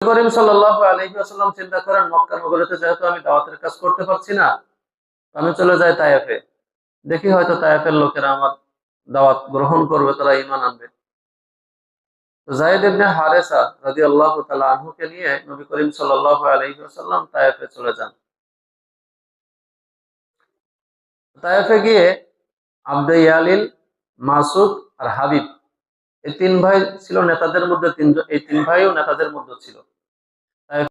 করিম সাল্লাল্লাহু আলাইহি ওয়াসাল্লাম চিন্তা করেন, মক্কা নগরীতে যেহেতু আমি দাওয়াতের কাজ করতে পারছি না, আমি চলে যাই তায়েফে, দেখি হয়তো তায়েফের লোকেরা আমার দাওয়াত গ্রহণ করবে, তারা ঈমান আনবে। যায়েদ ইবনে হারেসা রাদিয়াল্লাহু তাআলা আনহুকে নিয়ে নবী করিম সাল্লাল্লাহু আলাইহি ওয়াসাল্লাম তায়েফে চলে যান। তায়েফে গিয়ে আবদে ইয়ালিল, মাসুদ আর হাবিব, এই তিন ভাই ছিল নেতাদের মধ্যে, তিনজন, এই তিন ভাইও নেতাদের মধ্যে ছিল। তায়েফ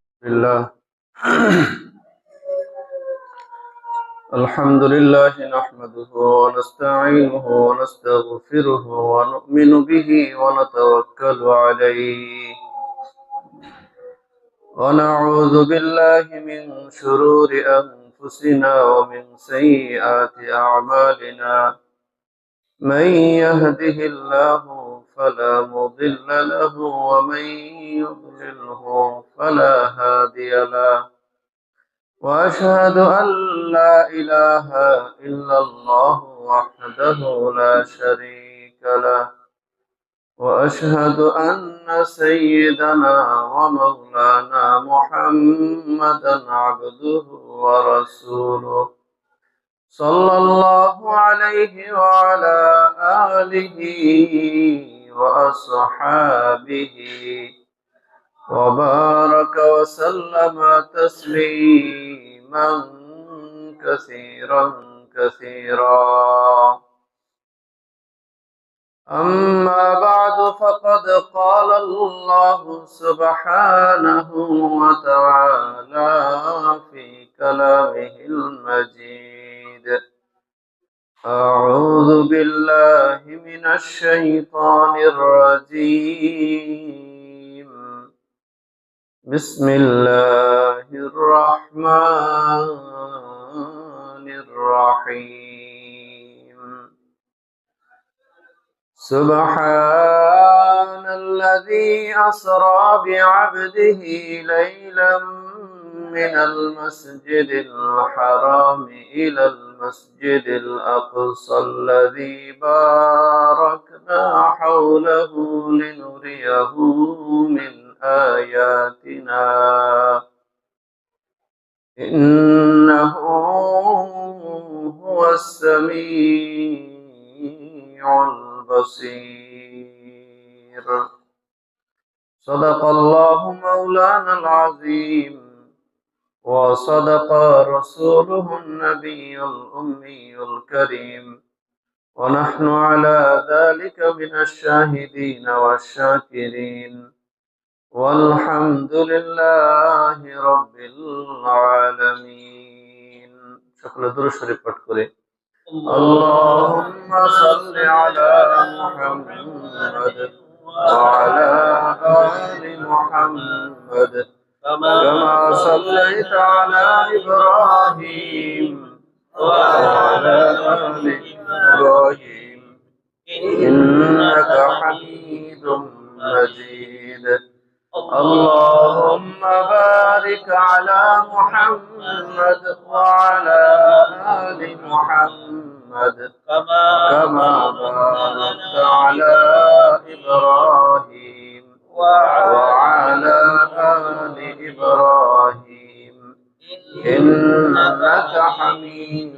الحمد لله نحمده ونستعينه ونستغفره ونؤمن به ونتوكل عليه ونعوذ بالله من شرور أنفسنا ومن سيئات أعمالنا من يهده الله فلا مضل له ومن يضلله فلا هادي له وأشهد أن لا إله إلا الله وحده لا شريك له وأشهد أن سيدنا ومولانا محمدا عبده ورسوله صلى الله عليه وعلى آله وأصحابه وبارك وسلم تسليما كثيرا كثيرا. أما بعد فقد قال الله سبحانه وتعالى في كلامه المجيد: أعوذ بالله من الشيطان الرجيم. بسم الله الرحمن الرحيم. سبحان الذي أسرى بعبده ليلا من المسجد الحرام إلى المسجد الأقصى الذي باركنا حوله لنريه من آياتنا إنه هو السميع البصير. صدق الله مولانا العظيم وصدق رسوله النبي الأمي الكريم ونحن على ذلك من الشاهدين والشاكرين والحمد لله رب العالمين. সকলে দুরূদ শরীফ পাঠ করে اللهم صل على محمد وعلى آل محمد كما صليت على إبراهيم وعلى آل إبراهيم إنك حميد مجيد. اللهم بارك على محمد وعلى آل محمد كما باركت على إبراهيم وعلى آل إبراهيم إنك حميد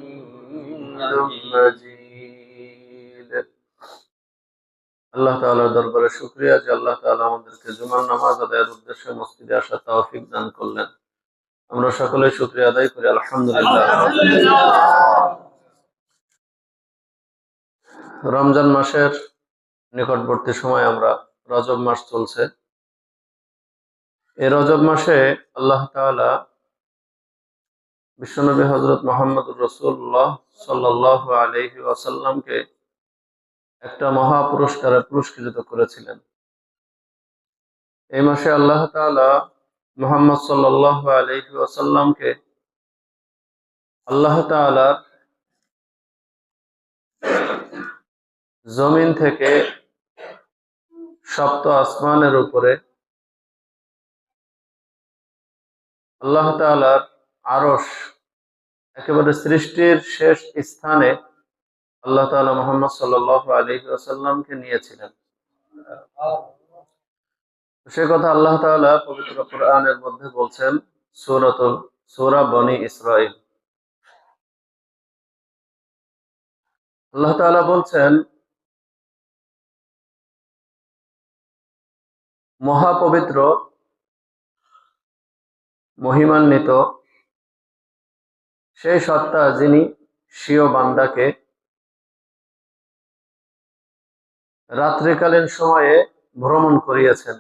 مجيد. আল্লাহ তাআলার দরবারে শুকরিয়া যে আল্লাহ তাআলা আমাদেরকে জুমার নামাজ আদায়ের উদ্দেশ্যে মসজিদে আসার তৌফিক দান করলেন। আমরা সকলে শুকরিয়া আদায় করি আলহামদুলিল্লাহ। রমজান মাসের নিকটবর্তী সময়, আমরা রজব মাস চলছে। এই রজব মাসে আল্লাহ তাআলা বিশ্বনবী হযরত মুহাম্মদুর রাসূলুল্লাহ সাল্লাল্লাহু আলাইহি ওয়াসাল্লামকে একটা মহা পুরস্কারে পুরস্কৃত করেছিলেন। এই মাসে আল্লাহ তাআলা মুহাম্মদ সাল্লাল্লাহু আলাইহি ওয়াসাল্লামকে আল্লাহ তাআলা জমিন থেকে সপ্ত আসমানের উপরে আল্লাহ তাআলার আরশ, একেবারে সৃষ্টির শেষ স্থানে আল্লাহ তাআলা মুহাম্মদ সাল্লাল্লাহু আলাইহি ওয়াসাল্লামকে নিয়েছিলেন। সে কথা আল্লাহ তাআলা পবিত্র কোরআনের মধ্যে বলছেন, সূরা বনি ইসরাইল। আল্লাহ তাআলা বলছেন, মহাপবিত্র, মহিমান্বিত সেই সত্তা যিনি স্বীয় বান্দাকে রাত্রিকালীন সময়ে ভ্রমণ করিয়েছেন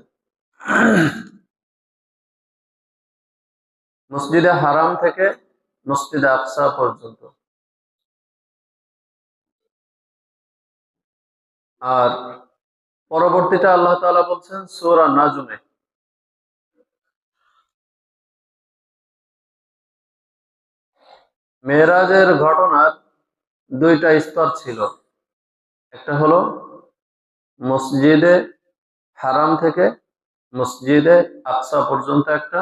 মসজিদে হারাম থেকে মসজিদে আকসা পর্যন্ত। আর পরবর্তীতে আল্লাহ তাআলা বলছেন সূরা নাজমে, মেরাজের ঘটনার দুইটা স্তর ছিল। একটা হলো মসজিদে হারাম থেকে মসজিদে আকসা পর্যন্ত একটা,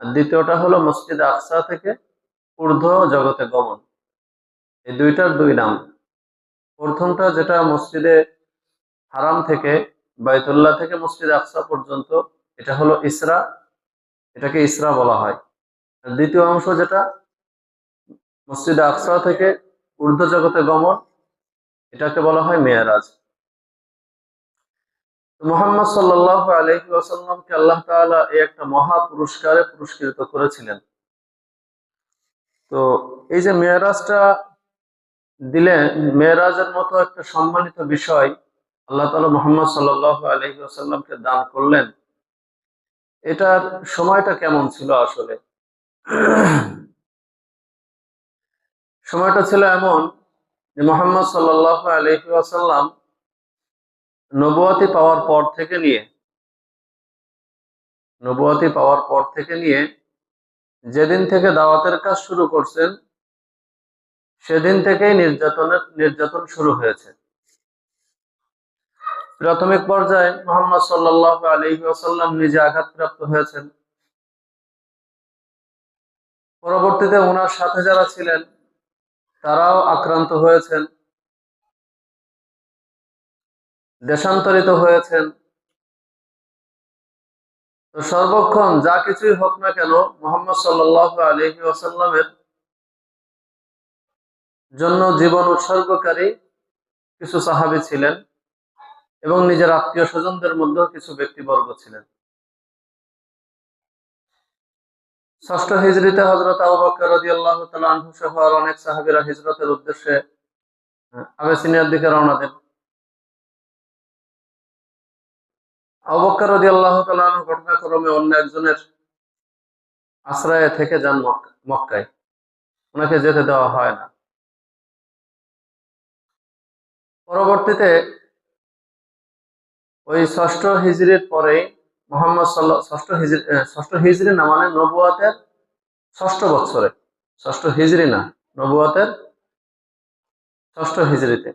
আর দ্বিতীয়টা হলো মসজিদে আকসা থেকে ঊর্ধ্ব জগতে গমন। এই দুইটার দুই নাম। প্রথমটা যেটা মসজিদে হারাম থেকে বাইতুল্লাহ থেকে মসজিদে আকসা পর্যন্ত, এটা হলো ইসরা, এটাকে ইসরা বলা হয়। আর দ্বিতীয় অংশ যেটা মসজিদে আকসা থেকে ঊর্ধ্ব জগতে গমন, এটাকে বলা হয় মেরাজ। মুহাম্মদ সাল্লাল্লাহু আলাইহি ওয়াসাল্লামকে আল্লাহ তাআলা এই একটা মহা পুরস্কারে পুরস্কৃত করেছিলেন। তো এই যে মেরাজটা দিলেন, মেরাজের মতো একটা সম্মানিত বিষয় আল্লাহ তাআলা মুহাম্মদ সাল্লাল্লাহু আলাইহি ওয়াসাল্লামকে দান করলেন, এটার সময়টা কেমন ছিল আসলে? সময়টা ছিল এমন যে মুহাম্মদ সাল্লাল্লাহু আলাইহি ওয়াসাল্লাম নবুয়তি পাওয়ার পর থেকে নিয়ে যেদিন থেকে দাওয়াতের কাজ শুরু করছেন, সেদিন থেকেই নির্যাতন শুরু হয়েছে। প্রাথমিক পর্যায়ে মুহাম্মদ সাল্লাল্লাহু আলাইহি ওয়াসাল্লাম নিজে আঘাতপ্রাপ্ত হয়েছেন। পরবর্তীতে ওনার সাথে যারা ছিলেন তারাও আক্রান্ত হয়েছেন, দেশান্তরিত হয়েছেন। তো সর্বক্ষণ যা কিছুই হোক না কেন, মুহাম্মদ সাল্লাল্লাহু আলাইহি ওয়াসাল্লামের জন্য জীবন উৎসর্গকারী কিছু সাহাবী ছিলেন এবং নিজের আত্মীয় স্বজনদের মধ্যেও কিছু ব্যক্তিবর্গ ছিলেন। ষষ্ঠ হিজরিতে হযরত আবু বকর রাদিয়াল্লাহু তাআলা আনহু সহ আর অনেক সাহাবীরা হিজরতের উদ্দেশ্যে আবেসিনিয়ার দিকে রওনা দেন। আবু বকর রাদিয়াল্লাহু তাআলা আনহু ঘটনাক্রমে অন্য একজনের আশ্রয়ে থেকে যান মক্কায়, ওনাকে যেতে দেওয়া হয় না। পরবর্তীতে ওই ষষ্ঠ হিজরির পরে ষষ্ঠ হিজরি না, মানে নবুয়াতের ষষ্ঠ বছরে, ষষ্ঠ হিজরি না, নবুয়াতের ষষ্ঠ হিজরিতে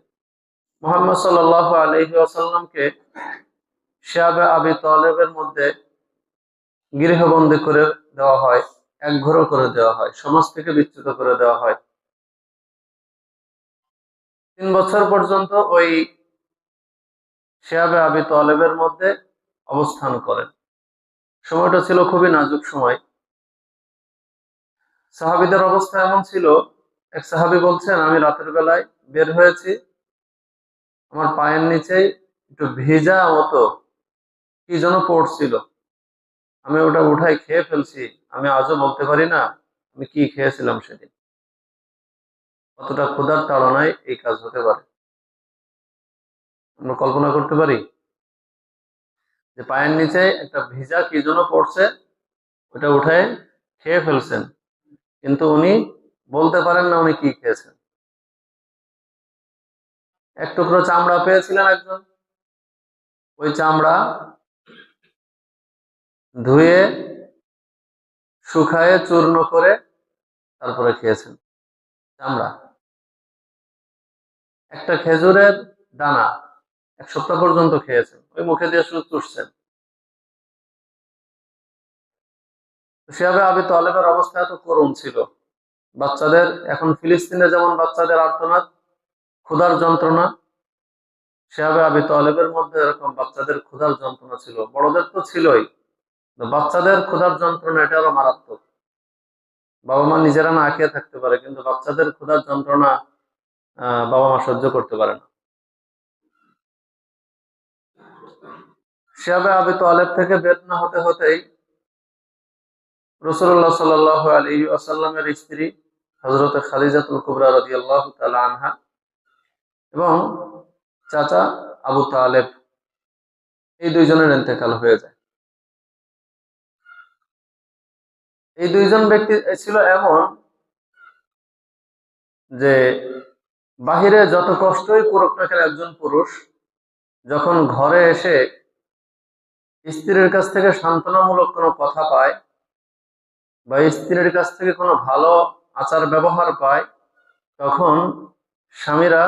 মুহাম্মদ সাল্লাল্লাহু আলাইহি ওয়াসাল্লামকে শিয়াবে আবি তালেবের মধ্যে গৃহবন্দী করে দেওয়া হয়, একঘর করে দেওয়া হয়, সমাজ থেকে বিচ্যুত করে দেওয়া হয়। 3 বছর পর্যন্ত ওই শিয়াবে আবি তালেবের মধ্যে অবস্থান করেন। সময়টা ছিল খুবই নাজুক সময়। সাহাবীদের অবস্থা এমন ছিল, এক সাহাবী বলছেন, আমি রাতের বেলায় বের হয়েছি, আমার পায়ের নিচে একটু ভিজা মতো কি যেন পড়ছিল, আমি ওটা উঠাই খেয়ে ফেলছি। আমি আজও বলতে পারি না আমি কি খেয়েছিলাম সেদিন। কতটা ক্ষুধার তাড়নায় এই কাজ হতে পারে আমরা কল্পনা করতে পারি, যে পায়ের নিচে একটা ভিজা কি যেন পড়ছে, ওটা উঠায় খেয়ে ফেলছেন, কিন্তু উনি বলতে পারেন না উনি কি খেয়েছেন। এক টুকরো চামড়া পেয়েছিলেন একজন, ওই চামড়া ধুয়ে শুকায়ে চূর্ণ করে তারপরে খেয়েছেন চামড়া। একটা খেজুরের দানা 1 সপ্তাহ পর্যন্ত খেয়েছেন, ওই মুখে দিয়ে শুধু চুষছেন। শিহাবে আবি তালেবের অবস্থা এত করুণ ছিল। বাচ্চাদের, এখন ফিলিস্তিনে যেমন বাচ্চাদের আর্তনাদ, ক্ষুধার যন্ত্রণা, শিহাবে আবি তালেবের মধ্যে এরকম বাচ্চাদের ক্ষুধার যন্ত্রণা ছিল, বড়দের তো ছিলই, বাচ্চাদের ক্ষুধার যন্ত্রণা এটা আরো মারাত্মক। বাবা মা নিজেরা না খেয়ে থাকতে পারে, কিন্তু বাচ্চাদের ক্ষুধার যন্ত্রণা বাবা মা সহ্য করতে পারে না। শিহাবে আবি তালেব থেকে বের না হতে হতেই রাসূলুল্লাহ সাল্লাল্লাহু আলাইহি ওয়াসাল্লামের স্ত্রী হযরত খাদিজাতুল কুবরা রাদিয়াল্লাহু তাআলা আনহা এবং চাচা আবু তালেব, এই দুইজনের ইন্তেকাল হয়ে যায়। এই দুইজন ব্যক্তি ছিল এমন যে বাহিরে যত কষ্টই করুক না কেন একজন পুরুষ যখন ঘরে এসে স্ত্রীর কাছ থেকে সান্ত্বনামূলক কোনো কথা পায় বা স্ত্রীর কাছ থেকে কোনো ভালো আচার ব্যবহার পায়, তখন স্বামীরা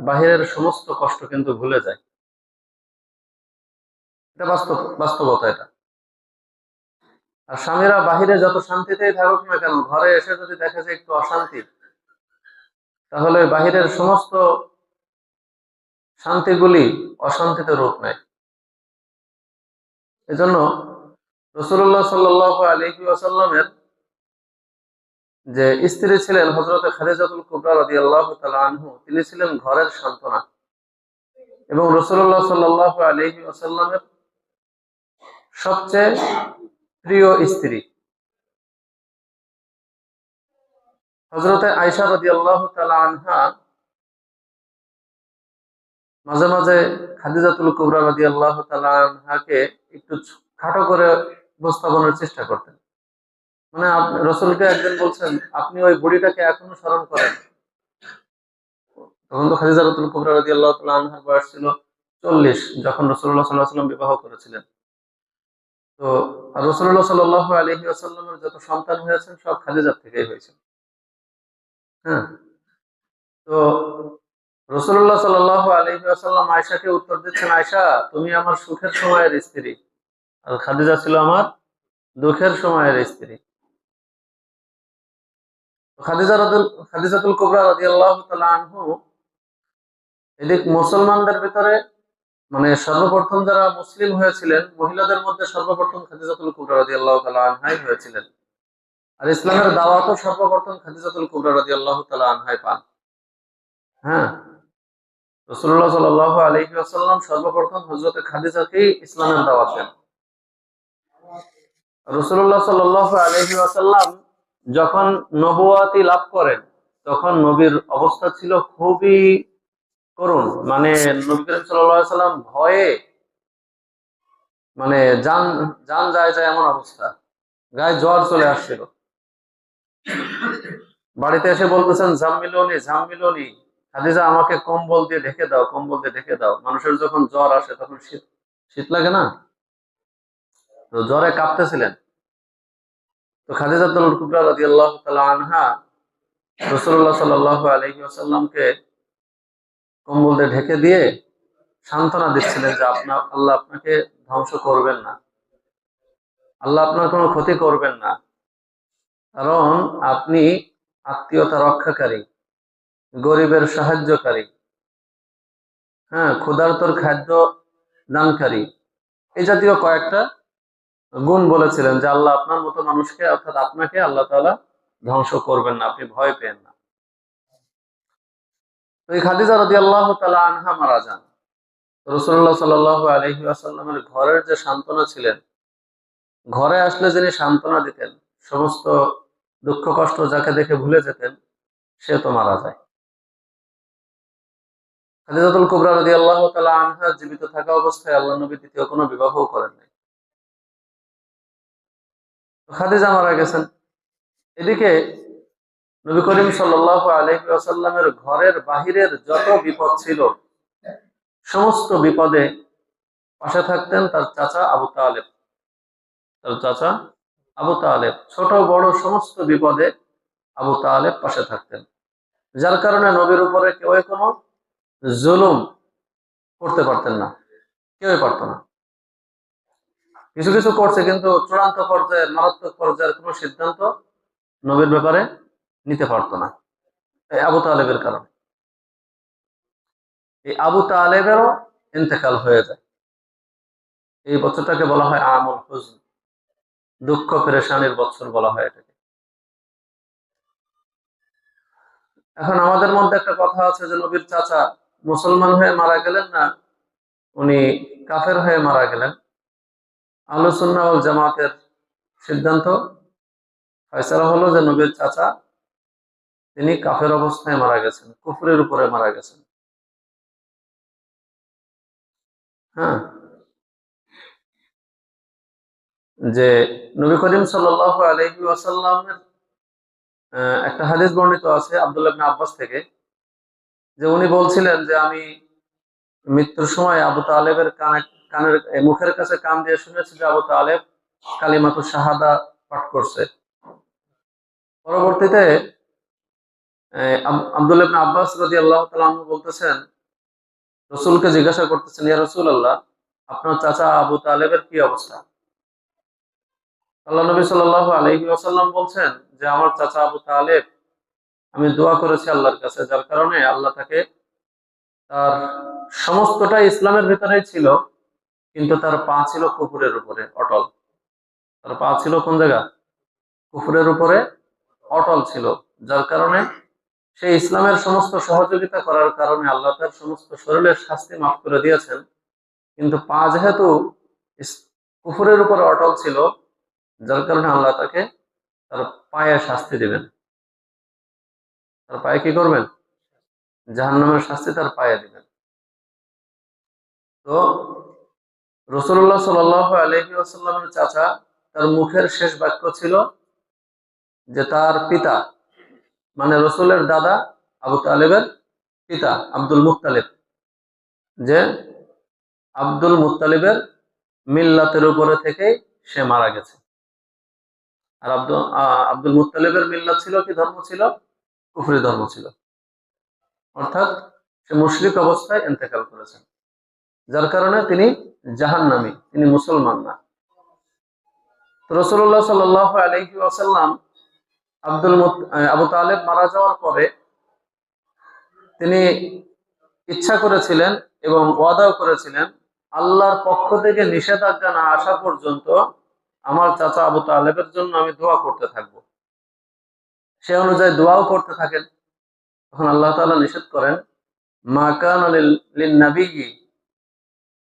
বাহিরের সমস্ত কষ্ট কিন্তু ভুলে যায়। এটা বাস্তবতা এটা। আর স্বামীরা বাহিরে যত শান্তিতেই থাকুক না কেন, ঘরে এসে যদি দেখে যে একটু অশান্তি, তাহলে বাহিরের সমস্ত শান্তিগুলি অশান্তিতে রূপ নেয়। এজন্য রাসূলুল্লাহ সাল্লাল্লাহু আলাইহি ওয়াসাল্লামের যে স্ত্রী ছিলেন হযরত খাদিজাতুল কুবরা রাদিয়াল্লাহু তাআলা আনহু, তিনি ছিলেন ঘরের সান্ত্বনা এবং রাসূলুল্লাহ সাল্লাল্লাহু আলাইহি ওয়াসাল্লামের সবচেয়ে প্রিয় স্ত্রী। হযরতে আয়েশা রাদিয়াল্লাহু তাআলা আনহা মাঝে মাঝে খাদিজাতুল কুবরা রাদিয়াল্লাহু তাআলা আনহাকে একটু খাটো করে উপস্থাপনের চেষ্টা করতেন। মানে রসুলকে একদিন বলছেন, আপনি ওই বুড়িটাকে এখনো স্মরণ করেন? তখন তো খাদিজাতুল কুবরা রাদিয়াল্লাহু তাআলা আনহার বয়স ছিল 40, যখন রাসূলুল্লাহ সাল্লাল্লাহু আলাইহি ওয়াসাল্লাম বিবাহ করেছিলেন। তো আর রাসূলুল্লাহ সাল্লাল্লাহু আলাইহি ওয়াসাল্লামের যত সন্তান হয়েছেন সব খাদিজার থেকেই হয়েছে। হ্যাঁ, তো রাসূলুল্লাহ সাল্লাল্লাহু আলাইহি ওয়াসাল্লাম আয়েশাকে উত্তর দিচ্ছেন, আয়েশা তুমি আমার সুখের সময়ের স্ত্রী, আর খাদিজা ছিল আমার দুঃখের সময়ের স্ত্রী। খাদিজাতুল কুবরা রাদিয়াল্লাহু তাআলা আনহু এদিক মুসলমানদের ভিতরে, মানে সর্বপ্রথম যারা মুসলিম হয়েছিলেন মহিলাদের মধ্যে সর্বপ্রথম খাদিজাতুল কুবরা রাদিয়াল্লাহু তাআলা আনহাই হয়েছিলেন। আর ইসলামের দাওয়াতও সর্বপ্রথম খাদিজাতুল কুবরা রাদিয়াল্লাহু তাআলা আনহাই পান। হ্যাঁ, রাসূলুল্লাহ সাল্লাল্লাহু আলাইহি ওয়াসাল্লাম সর্বপ্রথম হযরত খাদিজাকেই ইসলামের দাওয়াত দেন। রাসূলুল্লাহ সাল্লাল্লাহু আলাইহি ওয়াসাল্লাম যখন নবুয়াতি লাভ করেন, তখন নবীর অবস্থা ছিল খুবই করুন, মানে নবী করিম সাল্লাল্লাহু আলাইহি ওয়াসাল্লাম ভয়ে মানে জান জান যায় যায় এমন অবস্থা, গায়ে জ্বর চলে আসছিল। বাড়িতে এসে বলতেছেন, জাম্মিলুনি জাম্মিলুনি, খাদিজা আমাকে কম্বল দিয়ে ঢেকে দাও, কম্বল দিয়ে ঢেকে দাও। মানুষের যখন জ্বর আসে তখন শীত শীত লাগে না, তো জ্বরে কাঁপতেছিলেন। তো খাদিজাতুল কুবরা রাদিয়াল্লাহু তাআলা আনহা রাসূলুল্লাহ সাল্লাল্লাহু আলাইহি ওয়াসাল্লামকে কম্বল দিয়ে ঢেকে দিয়ে সান্ত্বনা দিচ্ছিলেন যে আল্লাহ আপনাকে ধ্বংস করবেন না, আল্লাহ আপনার কোনো ক্ষতি করবেন না, কারণ আপনি আত্মীয়তা রক্ষাকারী, গরিবের সাহায্যকারী, হ্যাঁ, ক্ষুধার্তর খাদ্য দানকারী, এই জাতীয় কয়েকটা গুণ বলেছিলেন যে আল্লাহ আপনার মতো মানুষকে, অর্থাৎ আপনাকে আল্লাহ তাআলা ধ্বংস করবেন না, আপনি ভয় পেন না। তো এই খাদিজা রাদিয়াল্লাহু তাআলা আনহা মারা যান। রাসূলুল্লাহ সাল্লাল্লাহু আলাইহি ওয়াসাল্লামের ঘরের যে সান্ত্বনা ছিলেন, ঘরে আসলে যিনি সান্ত্বনা দিতেন, সমস্ত দুঃখ কষ্ট যাকে দেখে ভুলে যেতেন, সে তো মারা যায়। খাদিজাতুল কুবরা রাদিয়াল্লাহু তাআলা আনহা জীবিত থাকা অবস্থায় আল্লাহ নবী দ্বিতীয় কোনো বিবাহও করেন নাই। খাদিজা মারা গেছেন। এদিকে নবী করিম সাল্লাল্লাহু আলাইহি ওয়াসাল্লামের ঘরের বাহিরের যত বিপদ ছিল, সমস্ত বিপদে পাশে থাকতেন তার চাচা আবু তালেব। তার চাচা আবু তালেব ছোট বড় সমস্ত বিপদে আবু তালেব পাশে থাকতেন, যার কারণে নবীর উপরে কেউ কোনো জুলুম করতে পারতেন না, কেউই পারত না। কিছু কিছু করছে, কিন্তু চূড়ান্ত পর্যায়ে মারাত্মক পর্যায়ের কোনো সিদ্ধান্ত নবীর ব্যাপারে নিতে পারতো না, এই আবু তালেবের কারণে। এই আবু তালেবেরও ইন্তেকাল হয়ে যায়। এই বছরটাকে বলা হয় আমুল হুজন, দুঃখ পেরেশানির বছর বলা হয় এটাকে। এখন আমাদের মধ্যে একটা কথা আছে যে নবীর চাচা মুসলমান হয়ে মারা গেলেন না উনি কাফের হয়ে মারা গেলেন। আহলুস সুন্নাহ ওয়াল জামাতের সিদ্ধান্ত, ফয়সালা হলো যে নবীর চাচা তিনি কাফের অবস্থায় মারা গেছেন, কুফরের উপরে মারা গেছেন। হ্যাঁ, যে নবী করিম সাল্লাল্লাহু আলাইহি ওয়াসাল্লামের একটা হাদিস বর্ণিত আছে আব্দুল্লাহ ইবনে আব্বাস থেকে, যে উনি বলছিলেন যে আমি মৃত্যুর সময় আবু তালেবের কানের মুখের কাছে কান দিয়ে শুনেছি যে আবু তালেব কালিমাতুশ শাহাদা পাঠ করছে। পরবর্তীতে আব্দুল্লাহ ইবনে আব্বাস রাদিয়াল্লাহু তাআলা আনহু বলতেছেন, রসুলকে জিজ্ঞাসা করতেছেন, ইয়া রাসূলুল্লাহ, আপনার চাচা আবু তালেবের কি অবস্থা? আল্লাহ নবী সাল্লাল্লাহু আলাইহি ওয়াসাল্লাম বলছেন যে আমার চাচা আবু তালেব, আমি দোয়া করেছি আল্লাহর কাছে, যার কারণে আল্লাহ তাকে, তার সমস্তটাই ইসলামের ভিতরেই ছিল, কিন্তু তার পা ছিল কুফরের উপরে অটল। তার পা ছিল কোন জায়গা? কুফরের উপরে অটল ছিল, যার কারণে সে ইসলামের সমস্ত সহযোগিতা করার কারণে আল্লাহ তার সমস্ত শরীরের শাস্তি মাফ করে দিয়েছেন। কিন্তু পা যেহেতু কুফরের উপরে অটল ছিল, যার কারণে আল্লাহ তাকে তার পায়ে শাস্তি দিবেন। তার পায়ে কি করবেন? জাহান্নামের শাস্তি তার পায়ে দিবেন। তো রাসূলুল্লাহ সাল্লাল্লাহু আলাইহি ওয়াসাল্লামের চাচা, তার মুখের শেষ বাক্য ছিল যে তার পিতা, মানে রসুলের দাদা আবু তালেবের পিতা আব্দুল মুত্তালিব, যে আব্দুল মুত্তালিবের মিল্লাতের উপরে থেকে সে মারা গেছে। আর আব্দুল মুত্তালিবের মিল্লাত ছিল, কি ধর্ম ছিল? কুফরি ধর্ম ছিল। অর্থাৎ সে মুশরিক অবস্থায় ইন্তেকাল করেছেন, যার কারণে তিনি জাহান্নামী, তিনি মুসলমান না। রাসূলুল্লাহ সাল্লাল্লাহু আলাইহি ওয়াসাল্লাম আবু তালেব মারা যাওয়ার পরে তিনি ইচ্ছা করেছিলেন এবং ওয়াদাও করেছিলেন, আল্লাহর পক্ষ থেকে নিষেধাজ্ঞা না আসা পর্যন্ত আমার চাচা আবু তালেবের জন্য আমি দোয়া করতে থাকবো। সে অনুযায়ী দোয়াও করতে থাকেন। তখন আল্লাহ তাআলা নিষেধ করেন, মা কানা লিন নাবিয়্যি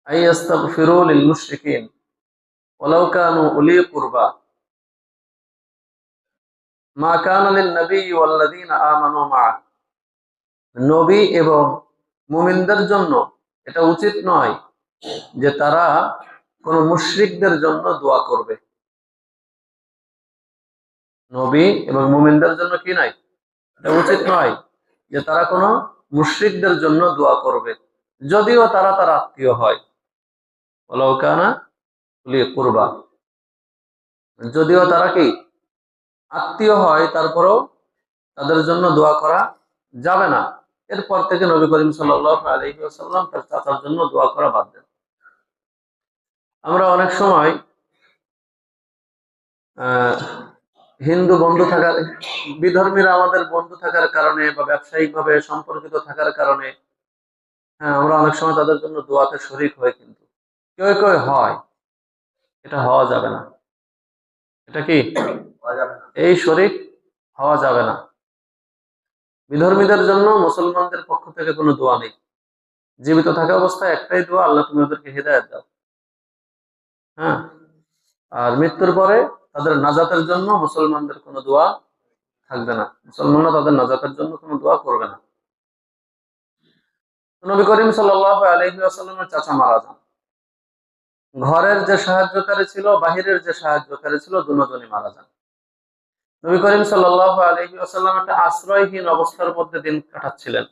আইয়াস্তাগফিরু লিল মুশরিকিন ওয়ালাউ কানু উলি কুরবা, মা কানা লিন নাবিয়্যি ওয়াল্লাযীনা আমানু মা'আ, নবী এবং মুমিনদের জন্য এটা উচিত নয় যে তারা কোন মুশরিকদের জন্য দোয়া করবে। নবী এবং মুমিনদের জন্য কি নাই? এটা উচিত নয় যে তারা কোনো মুশরিকদের জন্য দোয়া করবে, যদিও তারা তার আত্মীয় হয়। ওয়ালাউ কানা উলি কুরবা, যদিও তারা কি আত্মীয় হয়, তারপরেও তাদের জন্য দোয়া করা যাবে না। এরপর থেকে নবী করিম সাল্লাল্লাহু আলাইহি ওয়াসাল্লাম তার চাচার জন্য দোয়া করা বাদ দেন। আমরা অনেক সময় আহ হিন্দু বন্ধু থাকার, বিধর্মীরা আমাদের বন্ধু থাকার কারণে বা ব্যবসায়িক ভাবে সম্পর্কিত থাকার কারণে, হ্যাঁ, আমরা অনেক সময় তাদের জন্য দোয়াতে শরীক হই, কিন্তু কেউ কেউ হয়, এটা হওয়া যাবে না। এটা কি এই শরীক হওয়া যাবে না। বিধর্মীদের জন্য মুসলমানদের পক্ষ থেকে কোনো দোয়া নেই। জীবিত থাকা অবস্থায় একটাই দোয়া, আল্লাহ তুমি ওদেরকে হিদায়াত দাও। হ্যাঁ, আর মৃত্যুর পরে তাদের নাজাতের জন্য মুসলমানদের কোনো দোয়া থাকবে না, মুসলমানরা তাদের নাজাতের জন্য কোনো দোয়া করবে না। নবী করিম সাল্লাল্লাহু আলাইহি ওয়াসাল্লামের চাচা মারা যান। ঘরের যে সাহায্যকারী ছিল, বাহিরের যে সাহায্যকারী ছিল, দুজনই মারা যান। নবী করিম সাল্লাল্লাহু আলাইহি ওয়াসাল্লাম একটা আশ্রয়হীন অবস্থার মধ্যে দিন কাটাচ্ছিলেন।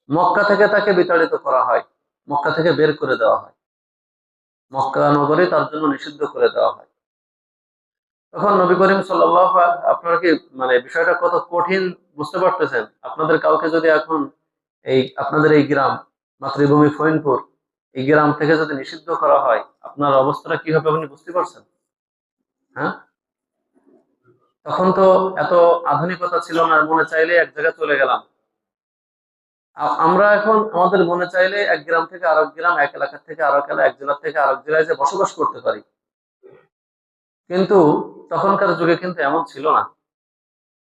মক্কা থেকে তাকে বিতাড়িত করা হয়, মক্কা থেকে বের করে দেওয়া হয়, মক্কা নগরী তার জন্য নিষিদ্ধ করে দেওয়া হয়। তখন নবী করিম সাল্লাল্লাহু আপনারা কি মানে বিষয়টা কত কঠিন বুঝতে পারতেছেন? আপনাদের কাউকে যদি এখন এই আপনাদের এই গ্রাম, মাতৃভূমি ফরিদপুর, এই গ্রাম থেকে যদি নিষিদ্ধ করা হয়, আপনার অবস্থাটা কি হবে আপনি বুঝতে পারছেন? হ্যাঁ, তখন তো এত আধুনিকতা ছিল না, মনে চাইলে এক জায়গায় চলে গেলাম। আমরা এখন আমাদের মনে চাইলে এক গ্রাম থেকে আরেক গ্রাম, এক এলাকা থেকে আরেক এলাকা, এক জেলা থেকে আরেক জেলায় যে বসবাস করতে পারি, কিন্তু তখনকার যুগে কিন্তু এমন ছিল না।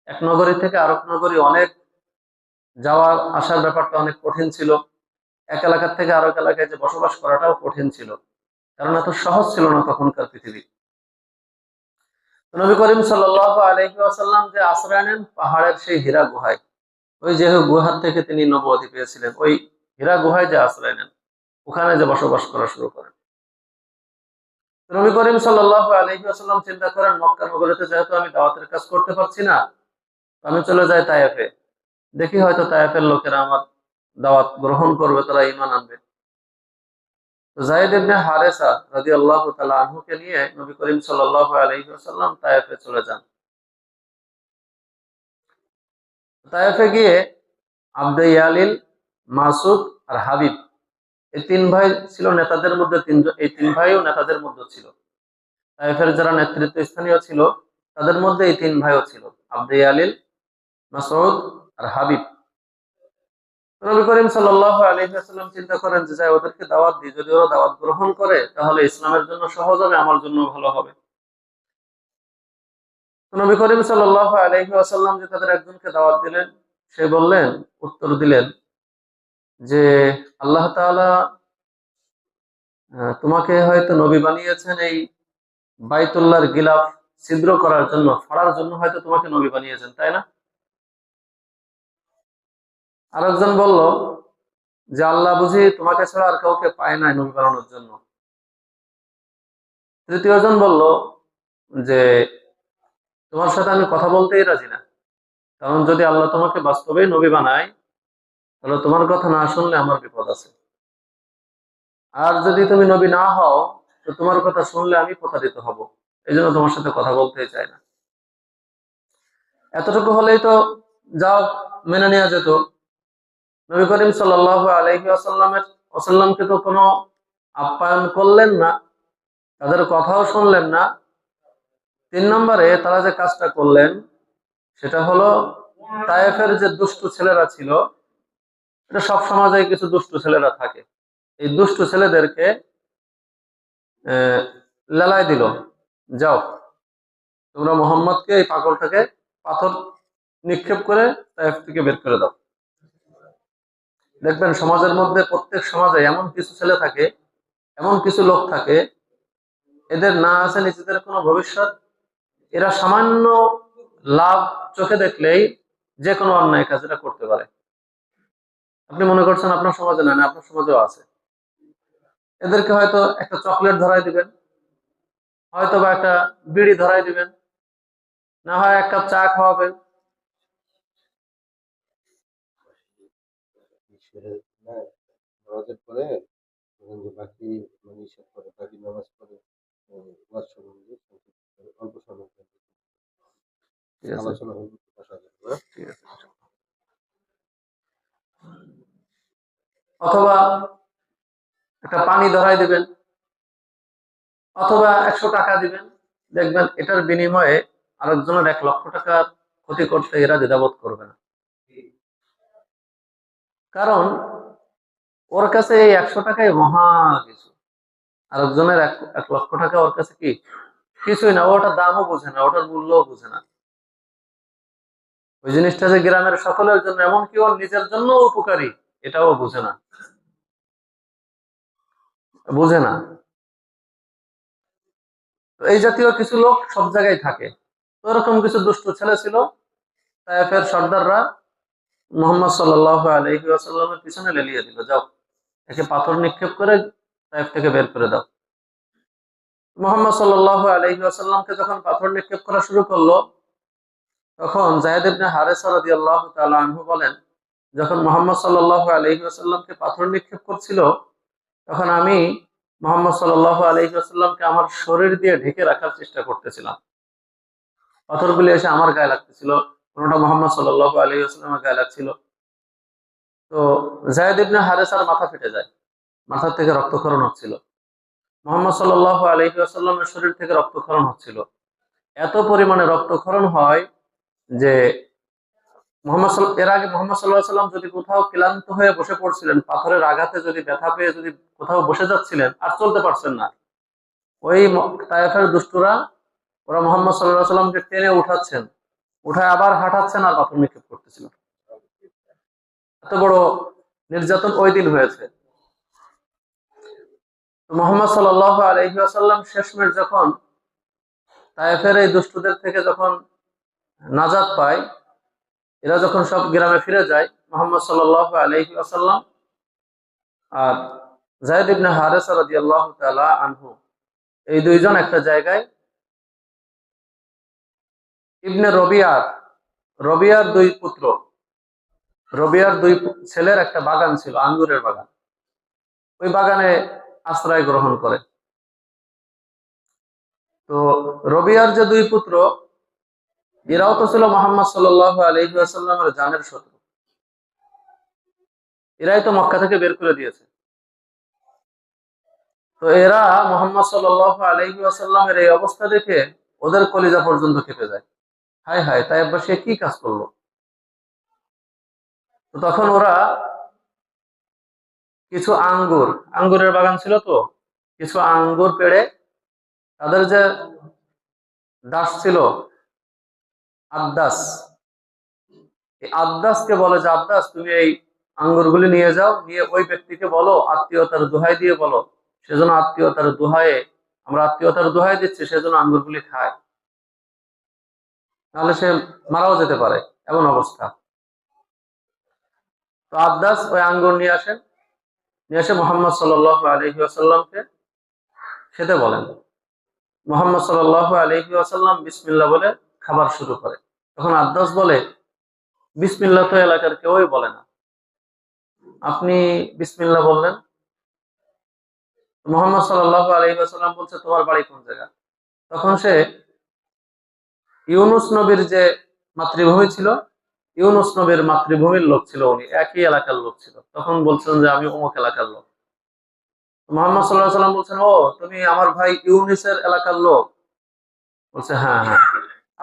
এক নগরী থেকে আরেক নগরী অনেক যাওয়া আসার ব্যাপারটা অনেক কঠিন ছিল। এক এলাকার থেকে আরেক এলাকায় যে বসবাস করাটাও কঠিন ছিল, কারণ এত সহজ ছিল না তখনকার পৃথিবী। নবী করিম সাল্লাল্লাহু আলাইহি ওয়াসাল্লাম যে আশ্রয় নেন পাহাড়ের সেই হীরা গুহায়, ওই যে গুহার থেকে তিনি নবুয়তি পেয়েছিলেন, ওই হীরা গুহায় যে আশ্রয় নেন, ওখানে যে বসবাস করা শুরু করেন। নবী করিম সাল্লাল্লাহু আলাইহি ওয়াসাল্লাম চিন্তা করেন, মক্কা নগরীতে যেহেতু আমি দাওয়াতের কাজ করতে পারছি না, আমি চলে যাই তায়েফে। দেখি হয়তো তায়েফের লোকেরা আমার দাওয়াত গ্রহণ করবে, তারা ঈমান আনবে। তো যায়েদ ইবনে হারেসা রাদিয়াল্লাহু তাআলা আনহুকে নিয়ে নবী করিম সাল্লাল্লাহু আলাইহি ওয়াসাল্লাম তায়েফে চলে যান। তায়েফে গিয়ে আবদে ইয়ালিল, মাসুদ আর হাবিব, এই তিন ভাই ছিল নেতাদের মধ্যে, তিনজন, এই তিন ভাইও নেতাদের মধ্যে ছিল। তায়েফের যারা নেতৃত্ব স্থানীয় ছিল তাদের মধ্যে এই তিন ভাইও ছিল, আবদে ইয়ালিল, মাসউদ আর হাবিব। নবী করিম সাল্লাল্লাহু আলাইহি ওয়াসাল্লাম চিন্তা করেন যে যাই ওদেরকে দাওয়াত দিই, যদি ওরা দাওয়াত গ্রহণ করে তাহলে ইসলামের জন্য সহজ হবে, আমার জন্য ভালো হবে। নবী করিম সাল্লাল্লাহু আলাইহি ওয়াসাল্লাম যে তাদের একজনকে দাওয়াত দিলেন, সে বললেন, উত্তর দিলেন যে আল্লাহ তাআলা তোমাকে হয়তো নবী বানিয়েছেন এই বাইতুল্লাহর গিলাফ ছিদ্র করার জন্য, ফাড়ার জন্য হয়তো তোমাকে নবী বানিয়েছেন, তাই না? আরেকজন বলল যে আল্লাহ বুঝি তোমাকে ছাড়া আর কাউকে পায় নাই নবী বানানোর জন্য। তৃতীয় জন বলল যে তোমার সাথে আমি কথা বলতেই রাজি না, কারণ যদি আল্লাহ তোমাকে বাস্তবেই নবী বানায় তাহলে তোমার কথা না শুনলে আমার বিপদ আছে, আর যদি তুমি নবী না হও তো তোমার কথা শুনলে আমি প্রতারিত হব, এই জন্য তোমার সাথে কথা বলতেই চাই না। এতটুকু হলেই তো যাও, মেনে নেওয়া যেত। নবী করিম সাল্লাল্লাহু আলাইহি ওয়াসাল্লামকে তো কোনো আপ্যায়ন করলেন না, তাদের কথাও শুনলেন না। 3 নম্বরে তারা যে কাজটা করলেন সেটা হলো, তায়েফের যে দুষ্টু ছেলেরা ছিল, এটা সব সমাজে কিছু দুষ্টু ছেলেরা থাকে, এই দুষ্টু ছেলেদেরকে লেলায় দিল, যাও তোমরা মোহাম্মদকে, এই পাগলটাকে পাথর নিক্ষেপ করে তায়েফ থেকে বের করে দাও। দেখবেন সমাজের মধ্যে, প্রত্যেক সমাজে এমন কিছু ছেলে থাকে, এমন কিছু লোক থাকে, এদের না আছে নিজেদের কোনো ভবিষ্যৎ, এরা সামান্য লাভ চোখে দেখলেই যে কোনো অন্যায় কাজ এরা করতে পারে। আপনি মনে করছেন আপনার সমাজে না, আপনার সমাজেও আছে। এদেরকে হয়তো একটা চকলেট ধরাই দিবেন, হয়তো বা একটা বিড়ি ধরাই দিবেন, না হয় 1 কাপ চা খাওয়াবেন। নামাজের পরে যে বাকি মানে ইসব করে, বাকি নামাজ পড়ে ওয়াজ শুনে অল্প সময় ঠিক আছে, আলোচনা হল বসা যাবে। ঠিক আছে। অথবা একটা পানি ধরাই দিবেন, অথবা 100 টাকা দিবেন, দেখবেন এটার বিনিময়ে আরেকজনের 1 লক্ষ টাকা ক্ষতি করতে এরা দ্বিধাবোধ করবে না। কারণ ওর কাছে এই 100 টাকাই মহা কিছু, আরেকজনের 1 লক্ষ টাকা ওর কাছে কি কিছুই না, ওটার দামও বোঝে না, ওটার মূল্যও বোঝে না। ওই জিনিসটা যে গ্রামের সকলের জন্য, এমনকি ওর নিজের জন্য উপকারী, এটাও বোঝে না, বোঝে না। তো এই জাতীয় কিছু লোক সব জায়গায় থাকে। তো এরকম কিছু দুষ্ট ছেলে ছিল, তায়েফের সর্দাররা মোহাম্মদ সাল্লাল্লাহু আলাইহি ওয়াসাল্লামের পিছনে লেলিয়ে দিল, যাও একে পাথর নিক্ষেপ করে তায়েফ থেকে বের করে দাও। মোহাম্মদ সাল্লাল্লাহু আলাইহি ওয়াসাল্লামকে যখন পাথর নিক্ষেপ করা শুরু করলো, তখন যায়েদ ইবনে হারেসা রাদিয়াল্লাহু তাআলা আনহু বলেন, যখন মোহাম্মদ সাল্লাল্লাহু আলাইহি ওয়াসাল্লামকে পাথর নিক্ষেপ করছিল, তখন আমি মোহাম্মদ সাল্লাল্লাহু আলাইহি ওয়াসাল্লামকে আমার শরীর দিয়ে ঢেকে রাখার চেষ্টা করতেছিলাম। পাথরগুলি এসে আমার গায়ে লাগতেছিল, কোনোটা মোহাম্মদ সাল্লাল্লাহু আলাইহি ওয়াসাল্লামের গায়ে লাগছিল। তো যায়েদ ইবনে হারেসার মাথা ফেটে যায়, মাথা থেকে রক্তক্ষরণ হচ্ছিল, মোহাম্মদ সাল্লাল্লাহু আলাইহি ওয়াসাল্লামের শরীর থেকে রক্তক্ষরণ হচ্ছিল। এত পরিমাণে রক্তক্ষরণ হয় যে এর আগে মোহাম্মদ সাল্লাল্লাহু আলাইহি ওয়াসাল্লাম যদি কোথাও ক্লান্ত হয়ে বসে পড়ছিলেন, পাথরের আঘাতে যদি ব্যথা পেয়ে যদি কোথাও বসে যাচ্ছিলেন, আর চলতে পারছেন না, ওই তায়েফের দুষ্টুরা ওরা মোহাম্মদ সাল্লাল্লাহু আলাইহি ওয়াসাল্লামকে টেনে উঠাচ্ছেন, উঠায় আবার হাঁটাচ্ছেন আর পাথর নিক্ষেপ করতেছিল। এত বড় নির্যাতন ওই দিন হয়েছে। তো মোহাম্মদ সাল্লাল্লাহু আলাইহি ওয়াসাল্লাম শেষমেশ যখন তায়েফের এই দুষ্টুদের থেকে যখন নাজাত পায়, এরা যখন সব গ্রামে ফিরে যায়, মোহাম্মদ সাল্লাল্লাহু আলাইহি ওয়াসাল্লাম আর যায়েদ ইবনে হারেসা রাদিয়াল্লাহু তাআলা আনহু এই দুইজন একটা জায়গায় ইবনে রবিয়ার দুই পুত্র, রবিয়ার দুই ছেলের একটা বাগান ছিল, আঙ্গুরের বাগান। ওই বাগানে আশ্রয় গ্রহণ করে। তো রবিয়ার যে দুই পুত্র, এরাও তো ছিল মুহাম্মদ সাল্লাল্লাহু আলাইহি ওয়াসাল্লামের জানের শত্রু। এরাই তো মক্কা থেকে বের করে দিয়েছে। তো এরা মুহাম্মদ সাল্লাল্লাহু আলাইহি ওয়াসাল্লামের এই অবস্থা দেখে ওদের কলিজা পর্যন্ত কেঁপে যায়। হায় হায়, তাইয়্যিব সে কি কাজ করলো? তো তখন ওরা কিছু আঙ্গুরের বাগান ছিল, তো কিছু আঙ্গুর পেড়ে তাদের যে দাস ছিল আদ্দাস, এই আদ্দাসকে বলে যে আদ্দাস তুমি এই আঙ্গুরগুলি নিয়ে যাও, নিয়ে ওই ব্যক্তিকে বলো, আত্মীয়তার দোহাই দিয়ে বলো, সেজন্য আত্মীয়তার দোহায়ে, আমরা আত্মীয়তার দোহাই দিচ্ছি, সেজন্য আঙ্গুরগুলি খায়, নাহলে সে মারাও যেতে পারে, এমন অবস্থা। তো আদ্দাস ওই আঙ্গুর নিয়ে এসে মুহাম্মদ সাল্লাল্লাহু আলাইহি ওয়াসাল্লামকে খেতে বলেন। মুহাম্মদ সাল্লাল্লাহু আলাইহি ওয়াসাল্লাম বিসমিল্লাহ বলে খাবার শুরু করে। তখন আদ্দাস বলে, বিসমিল্লাহ তো এলাকার কেউই বলে না, আপনি বিসমিল্লাহ বললেন। মুহাম্মদ সাল্লাল্লাহু আলাইহি ওয়াসাল্লাম বলছে, তোমার বাড়ি কোন জায়গা? তখন সে ইউনুস নবীর যে মাতৃভূমি ছিল, ইউনুস নবীর মাতৃভূমির লোক ছিল, উনি একই এলাকার লোক ছিল। তখন বলছেন যে আমি অমুক এলাকার লোক। মুহাম্মদ সাল্লাল্লাহু আলাইহি ওয়াসাল্লাম বলছেন, ও তুমি আমার ভাই ইউনুসের এলাকার লোক? বলছে, হ্যাঁ হ্যাঁ।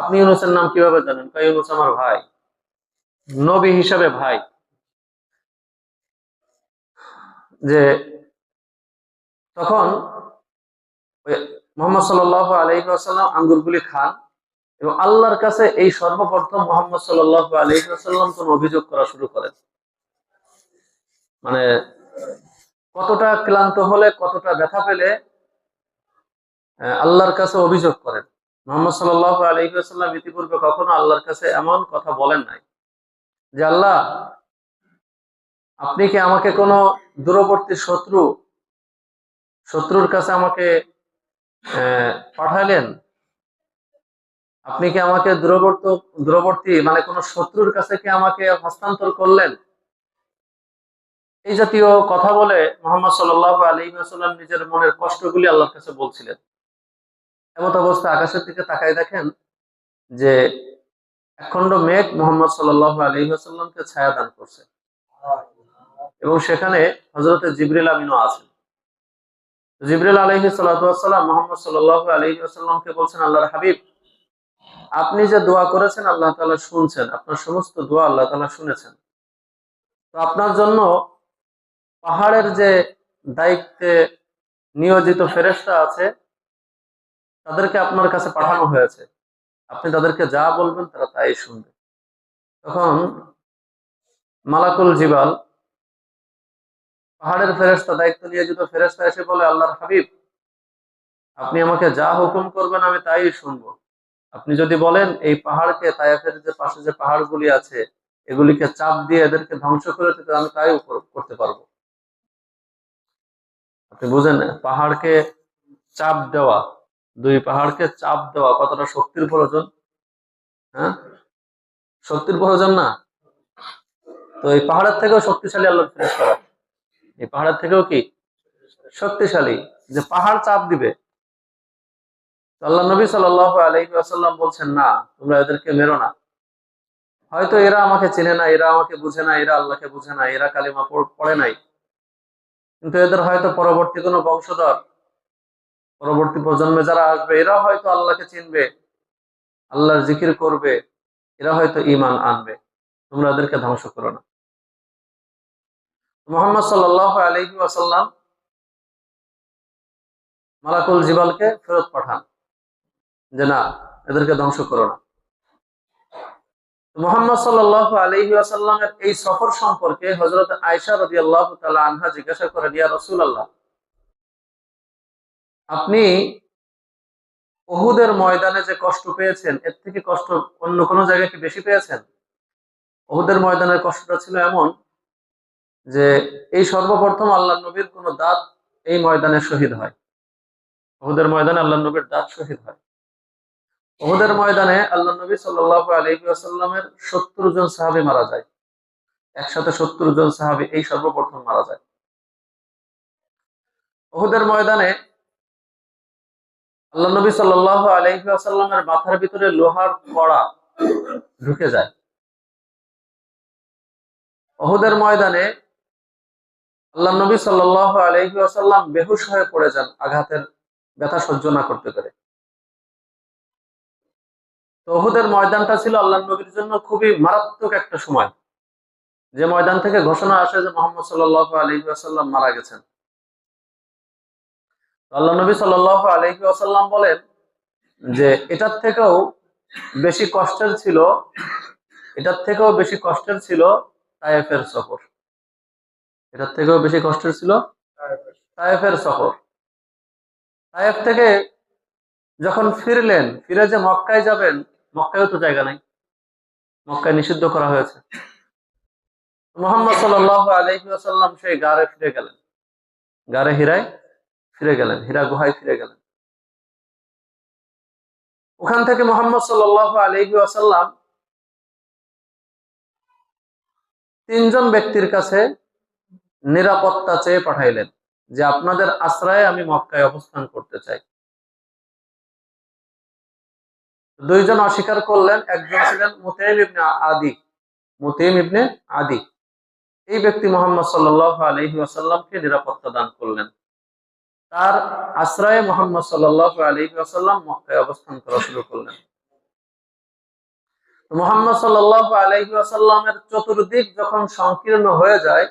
আপনি ইউনুসের নাম কিভাবে জানেন? ইউনুস আমার ভাই, নবী হিসাবে ভাই। যে তখন মুহাম্মদ সাল্লাল্লাহু আলাইহি ওয়াসাল্লাম আঙ্গুরগুলি খান এবং আল্লাহর কাছে এই সর্বপ্রথম মুহাম্মদ সাল্লাল্লাহু আলাইহি ওয়াসাল্লাম কোন অভিযোগ করা শুরু করেন। মানে কতটা ক্লান্ত হলে, কতটা ব্যথা পেলে আল্লাহর কাছে অভিযোগ করেন। মুহাম্মদ সাল্লাল্লাহু আলাইহি ওয়াসাল্লাম ইতিপূর্বে কখনো আল্লাহর কাছে এমন কথা বলেন নাই যে আল্লাহ, আপনি কি আমাকে কোনো দূরবর্তী শত্রুর কাছে আমাকে পাঠাইলেন? আপনি কি আমাকে দূরবর্তী মানে কোন শত্রুর কাছে কি আমাকে হস্তান্তর করলেন? এই জাতীয় কথা বলে মুহাম্মদ সাল্লাল্লাহু আলাইহি ওয়াসাল্লাম নিজের মনের কষ্টগুলি আল্লাহর কাছে বলছিলেন। এমত অবস্থা আকাশের দিকে তাকায় দেখেন যে একখণ্ড মেঘ মুহাম্মদ সাল্লাল্লাহু আলাইহি ওয়াসাল্লামকে ছায়া দান করছে এবং সেখানে হযরতে জিবরিল আমিনও আছেন। জিবরিল আলাইহিস সালাতু ওয়াস সালাম মুহাম্মদ সাল্লাল্লাহু আলাইহি ওয়াসাল্লামকে বলছেন, আল্লাহর হাবিব, আপনি যে দোয়া করেছেন আল্লাহ তাআলা শুনছেন, আপনার সমস্ত দোয়া আল্লাহ তাআলা শুনেছেন। তো আপনার জন্য পাহাড়ের যে দায়িত্বে নিয়োজিত ফেরেশতা আছে, তাদেরকে আপনার কাছে পাঠানো হয়েছে। আপনি তাদেরকে যা বলবেন তারা তাই শুনবে। তখন মালাকুল জিবাল, পাহাড়ের ফেরেশতা, দায়িত্ব নিয়োজিত ফেরেশতা এসে বলে, আল্লাহর হাবিব, আপনি আমাকে যা হুকুম করবেন আমি তাই শুনবো। আপনি যদি বলেন এই পাহাড়কে, তায়েফের যে পাশে যে পাহাড়গুলি আছে, এগুলিকে চাপ দিয়ে এদেরকে ধ্বংস করে দিতে, আমি তাই করতে পারবো। আপনি বুঝেন, পাহাড়কে চাপ দেওয়া, দুই পাহাড়কে চাপ দেওয়া কতটা শক্তির প্রয়োজন? হ্যাঁ, শক্তির প্রয়োজন না? তো এই পাহাড়ের থেকেও শক্তিশালী আল্লাহর ফেরেশতা, এই পাহাড়ের থেকেও কি শক্তিশালী, যে পাহাড় চাপ দিবে। আল্লাহ নবী সাল্লাল্লাহু আলাইহি ওয়াসাল্লাম বলছেন, না, তোমরা এদেরকে মেরো না। হয়তো এরা আমাকে চেনে না, এরা আমাকে বুঝে না, এরা আল্লাহকে বুঝে না, এরা কালিমা পড়ে নাই, কিন্তু এদের হয়তো পরবর্তী কোনো বংশধর, পরবর্তী প্রজন্মে যারা আসবে, এরা হয়তো আল্লাহকে চিনবে, আল্লাহর জিকির করবে, এরা হয়তো ঈমান আনবে। তোমরা এদেরকে ধ্বংস করো না। মুহাম্মদ সাল্লাল্লাহু আলাইহি ওয়াসাল্লাম মালাকুল জিবালকে ফেরত পাঠান যে না, এদেরকে ধ্বংস করো না। মুহাম্মদ সাল্লাল্লাহু আলাইহি ওয়াসাল্লামের এই সফর সম্পর্কে হযরত আয়েশা রাদিয়াল্লাহু তাআলা আনহা জিজ্ঞাসা করেন, ইয়া রাসূলুল্লাহ, আপনি উহুদের ময়দানে যে কষ্ট পেয়েছেন, এর থেকে কষ্ট অন্য কোনো জায়গায় কি বেশি পেয়েছেন? উহুদের ময়দানের কষ্টটা ছিল এমন যে এই সর্বপ্রথম আল্লাহ নবীর কোন দাঁত এই ময়দানে শহীদ হয়। উহুদের ময়দানে আল্লাহ নবীর দাঁত শহীদ হয়। উহুদের ময়দানে আল্লাহ নবী সাল্লাল্লাহু আলাইহি ওয়াসাল্লামের 70 জন সাহাবী মারা যায়। একসাথে 70 জন সাহাবী এই সর্বপ্রথম মারা যায়। উহুদের ময়দানে আল্লাহ নবী সাল্লাল্লাহু আলাইহি ওয়াসাল্লামের মাথার ভিতরে লোহার কড়া ঢুকে যায়। উহুদের ময়দানে আল্লাহ নবী সাল্লাল্লাহু আলাইহি ওয়াসাল্লাম বেহুশ হয়ে পড়ে যান আঘাতের ব্যথা সহ্য না করতে পেরে। তো উহুদের ময়দানটা ছিল আল্লাহ নবীর জন্য খুবই মারাত্মক একটা সময়, যে ময়দান থেকে ঘোষণা আসে যে মুহাম্মদ সাল্লাল্লাহু আলাইহি ওয়াসাল্লাম মারা গেছেন। আল্লাহ নবী সাল্লাল্লাহু আলাইহি ওয়াসাল্লাম বলেন যে এটার থেকেও বেশি কষ্টের ছিল, এটার থেকেও বেশি কষ্টের ছিল তায়েফের সফর। এটার থেকেও বেশি কষ্টের ছিল তায়েফের সফর। তায়েফ থেকে যখন ফিরলেন, ফিরে যে মক্কায় যাবেন, মক্কায়ও তো জায়গা নাই, মক্কায় নিষিদ্ধ করা হয়েছে। মুহাম্মদ সাল্লাল্লাহু আলাইহি ওয়াসাল্লাম সেই গারে ফিরে গেলেন, গারে হিরায় ফিরে গেলেন, হীরা গুহায় ফিরে গেলেন। ওখান থেকে মুহাম্মদ সাল্লাল্লাহু আলাইহি ওয়াসাল্লাম 3 জন ব্যক্তির কাছে নিরাপত্তা চেয়ে পাঠাইলেন যে আপনাদের আশ্রয়ে আমি মক্কায় অবস্থান করতে চাই। 2 জন অস্বীকার করলেন। একজন ছিলেন মুতাইম ইবনে আদি। মুতাইম ইবনে আদি এই ব্যক্তি মুহাম্মদ সাল্লাল্লাহু আলাইহি ওয়াসাল্লামকে নিরাপত্তা দান করলেন। তার আশ্রয়ে মুহাম্মদ সাল্লাল্লাহু আলাইহি ওয়াসাল্লাম মক্কায় অবস্থান করা শুরু করলেন। মুহাম্মদ সাল্লাল্লাহু আলাইহি ওয়াসাল্লামের চতুর্দিক যখন সংকীর্ণ হয়ে যায়,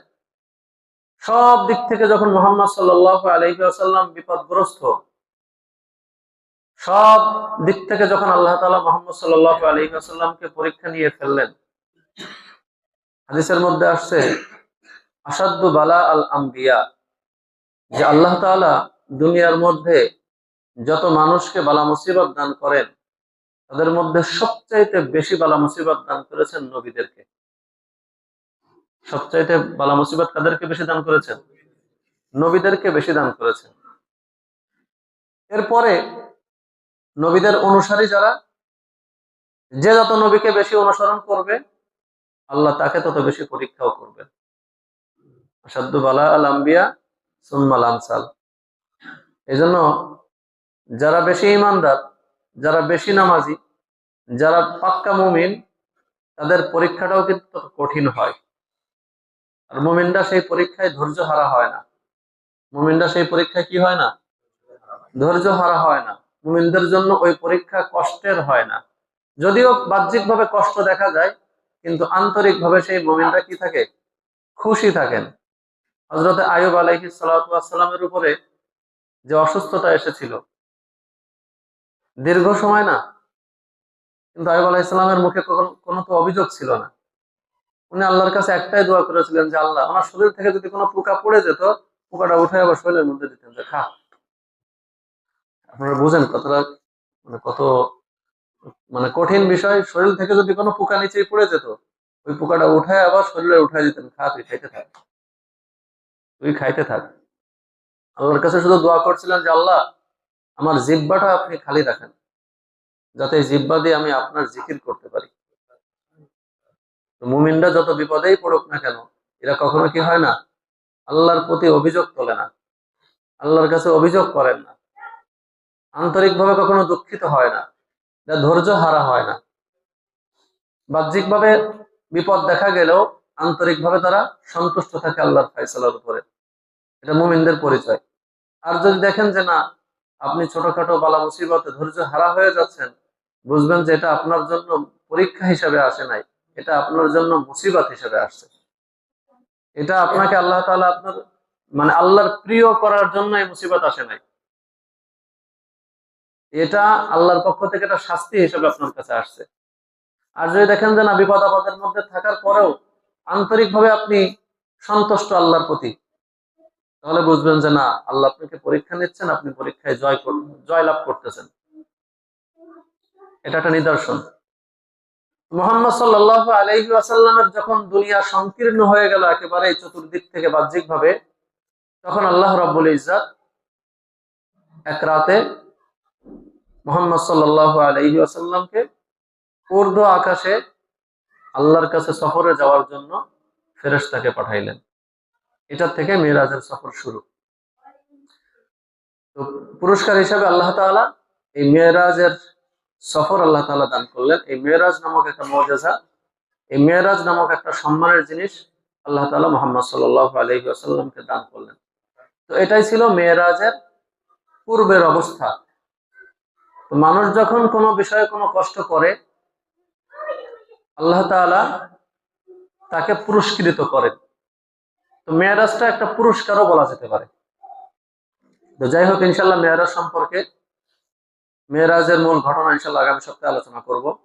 সব দিক থেকে যখন মুহাম্মদ সাল্লাল্লাহু আলাইহি ওয়াসাল্লাম বিপদগ্রস্ত, সব দিক থেকে যখন আল্লাহ তাআলা মুহাম্মদ সাল্লাল্লাহু আলাইহি ওয়াসাল্লামকে পরীক্ষা নিয়ে ফেললেন, হাদিসের মধ্যে আসছে আসাদ্দু বালা আল আম্বিয়া, যে আল্লাহ তাআলা দুনিয়ার মধ্যে যত মানুষকে বালা মুসিবত দান করেন, তাদের মধ্যে সবচাইতে বেশি বালা মুসিবত দান করেছেন নবীদেরকে। সবচাইতে বালা মুসিবত কাদেরকে বেশি দান করেছেন? নবীদেরকে বেশি দান করেছেন। এরপরে নবীদের অনুসারী যারা, যে যত নবীকে বেশি অনুসরণ করবে, আল্লাহ তাকে তত বেশি পরীক্ষাও করবেন। আসাদ্দু বালা আল আম্বিয়া সুম্মাল আমসাল। এজন্য যারা বেশি ঈমানদার, যারা বেশি নামাজি, যারা পাক্কা মুমিন, তাদের পরীক্ষাটাও কিন্তু তত কঠিন হয়। আর মুমিনরা সেই পরীক্ষায় ধৈর্য হারা হয় না। মুমিনরা সেই পরীক্ষায় কি হয় না? ধৈর্য হারা হয় না। মুমিনদের জন্য ওই পরীক্ষা কষ্টের হয় না। যদিও বাহ্যিকভাবে কষ্ট দেখা যায়, কিন্তু আন্তরিকভাবে সেই মুমিনরা কি থাকে? খুশি থাকেন। হযরত আইয়ুব আলাইহিস সালাতু ওয়াস সালামের উপরে যে অসুস্থতা এসেছিল, দীর্ঘ সময় না, কিন্তু আইয়ুব আলাইহিস সালামের মুখে কোনো তো অভিযোগ ছিল না। উনি আল্লাহর কাছে একটাই দোয়া করেছিলেন যে আল্লাহ, আমার শরীর থেকে যদি কোনো পোকা পড়ে যেত, পোকাটা উঠে আবার শরীরের মধ্যে দিতেন যে খা। আপনারা বুঝেন কতটা কত কঠিন বিষয়। শরীর থেকে যদি কোনো পোকা নিচেই পড়ে যেত, ওই পোকাটা উঠে আবার শরীরে উঠাই দিতেন, খা, তুই খাইতে থাক, তুই খাইতে থাক। আল্লাহর কাছে শুধু দোয়া করছিলেন যে আল্লাহ, আমার জিহ্বাটা আপনি খালি রাখেন, যাতে এই জিহ্বা দিয়ে আমি আপনার জিকির করতে পারি। তো মুমিনরা যত বিপদেই পড়ুক না কেন, এরা কখনো কি হয় না? আল্লাহর প্রতি অভিযোগ তোলে না, আল্লাহর কাছে অভিযোগ করেন না, আন্তরিকভাবে কখনো দুঃখিত হয় না, ধৈর্য হারা হয় না। বাহ্যিকভাবে বিপদ দেখা গেলেও আন্তরিকভাবে তারা সন্তুষ্ট থাকে আল্লাহর ফয়সালার উপরে। এটা মুমিনদের পরিচয়। আর যদি দেখেন যে না, আপনি ছোটখাটো বালা মুসিবতে ধৈর্য হারা হয়ে যাচ্ছেন, বুঝবেন যে এটা আপনার জন্য পরীক্ষা হিসাবে আসে নাই, এটা আপনার জন্য মুসিবত হিসেবে আসছে। এটা আপনাকে আল্লাহ তাআলা আপনার মানে আল্লাহর প্রিয় করার জন্য এই মুসিবত আসে নাই। এটা আল্লাহর পক্ষ থেকে একটা শাস্তি হিসেবে আপনার কাছে আসছে। আর যদি দেখেন যে না, বিপদ আপদের মধ্যে থাকার পরেও আন্তরিকভাবে আপনি সন্তুষ্ট আল্লাহর প্রতি, তাহলে বুঝবেন যে না, আল্লাহ আপনাকে পরীক্ষা নিচ্ছেন, আপনি পরীক্ষায় জয় লাভ করতেছেন। এটা একটা নিদর্শন। মুহাম্মদ সাল্লাল্লাহু আলাইহি ওয়াসাল্লামের যখন দুনিয়া সংকীর্ণ হয়ে গেল একেবারে চতুর্দিক থেকে বাহ্যিক ভাবে, তখন আল্লাহ রাব্বুল ইজ্জত এক রাতে মুহাম্মদ সাল্লাল্লাহু আলাইহি ওয়াসাল্লামকে পূর্ব আকাশে আল্লাহর কাছে সফরে যাওয়ার জন্য ফেরেশতাকে পাঠাইলেন। এটা থেকে মিরাজের সফর শুরু। তো পুরস্কার হিসাবে আল্লাহ তাআলা এই মেরাজের সফর আল্লাহ তাআলা দান করলেন। এই মেরাজ নামক একটা মুজিজা, এই মেরাজ নামক একটা সম্মানের জিনিস আল্লাহ তাআলা মুহাম্মদ সাল্লাল্লাহু আলাইহি ওয়াসাল্লামকে দান করলেন। তো এটাই ছিল মেরাজের পূর্বের অবস্থা। তো মানুষ যখন কোনো বিষয়ে কোনো কষ্ট করে, আল্লাহ তাআলা তাকে পুরস্কৃত করেন। তো মেরাজটা একটা পুরস্কারও বলা যেতে পারে। তো যাই হোক, ইনশাআল্লাহ মেরাজ সম্পর্কে, মেরাজের মূল ঘটনা ইনশাআল্লাহ আগামী সপ্তাহে আলোচনা করব।